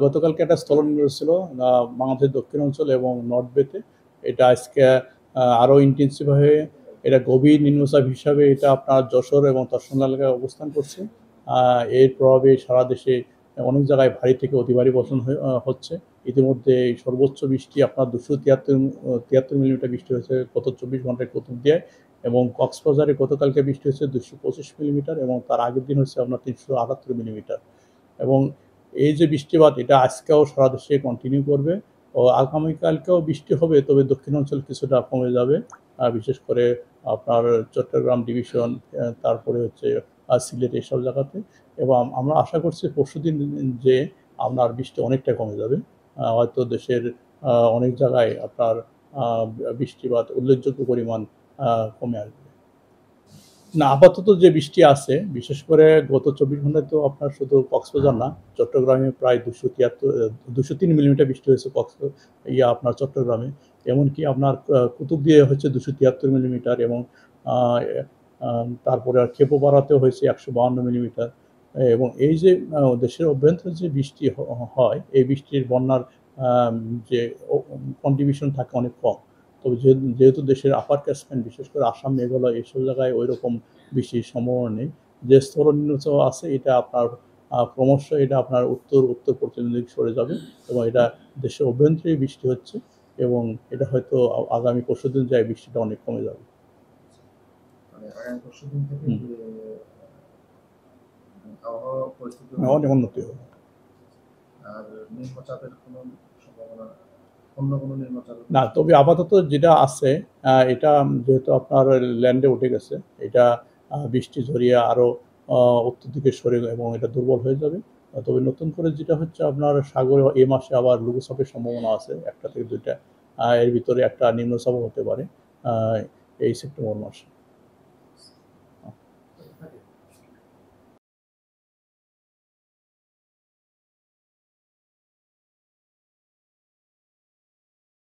গতকালকে একটা স্থলন হয়েছিল বাংলাদেশের দক্ষিণ অঞ্চল এবং নর্থ বেতে। এটা আজকে আরও ইন্টেন্সিভ হয়ে এটা গভীর নিম্নচাপ হিসাবে এটা আপনার যশোর এবং তৎসংলগ্ন এলাকায় অবস্থান করছে। এর প্রভাবে সারা দেশে অনেক জায়গায় ভারী থেকে অতি ভারী বর্ষণ হচ্ছে। ইতিমধ্যে সর্বোচ্চ বৃষ্টি আপনার 273 মিলিমিটার বৃষ্টি হয়েছে গত 24 ঘন্টায় কুতুবদিয়ায়, এবং কক্সবাজারে গতকালকে বৃষ্টি হয়েছে 225 মিলিমিটার, এবং তার আগের দিন হচ্ছে আপনার 378 মিলিমিটার। এবং এই যে বৃষ্টিপাত এটা আজকেও সারা দেশে কন্টিনিউ করবে ও আগামীকালকেও বৃষ্টি হবে, তবে দক্ষিণ অঞ্চল কিছুটা কমে যাবে, বিশেষ করে আপনার চট্টগ্রাম ডিভিশন, তারপরে হচ্ছে সিলেট, এইসব জায়গাতে। এবং আমরা আশা করছি পরশুদিন যে আপনার বৃষ্টি অনেকটা কমে যাবে, হয়তো দেশের অনেক জায়গায় আপনার বৃষ্টিপাত উল্লেখযোগ্য পরিমাণ কমে আসবে। না, আপাতত যে বৃষ্টি আছে, বিশেষ করে গত 24 ঘন্টায় তো আপনার শুধু কক্সবাজার না, চট্টগ্রামে প্রায় 203 মিলিমিটার বৃষ্টি হয়েছে আপনার চট্টগ্রামে। এমনকি আপনার কুতুবদিয়ায় হচ্ছে 273 মিলিমিটার, এবং তারপরে ক্ষেপোপাড়াতেও হয়েছে 152 মিলিমিটার। এবং এই যে দেশের অভ্যন্তরে যে বৃষ্টি হয়, এই বৃষ্টির বন্যার যে কন্ট্রিবিউশন থাকে অনেক কম। তবে যেহেতু দেশের আপার ক্যাচমেন্ট, বিশেষ করে আসাম, মেঘালয়, এইসব জায়গায় ওই রকম বৃষ্টির সম্ভাবনা নেই। যে স্থল নিম্নচাপ আছে এটা আপনার ক্রমশ এটা আপনার উত্তর পশ্চিম দিকে সরে যাবে, এবং এটা দেশের অভ্যন্তরে বৃষ্টি হচ্ছে, এবং এটা হয়তো আগামী পরশুদিন যায় বৃষ্টিটা অনেক কমে যাবে। অনেক উন্নতি হবে। না, তবে আপাতত যেটা আছে এটা যেহেতু আপনার ল্যান্ডে উঠে গেছে, এটা বৃষ্টি ঝরিয়ে আরও উত্তর দিকে সরে এবং এটা দুর্বল হয়ে যাবে। তবে নতুন করে যেটা হচ্ছে আপনার সাগরে এ মাসে আবার লঘুচাপের সম্ভাবনা আছে, 1টা থেকে 2টা। এর ভিতরে একটা নিম্নচাপও হতে পারে এই সেপ্টেম্বর মাসে।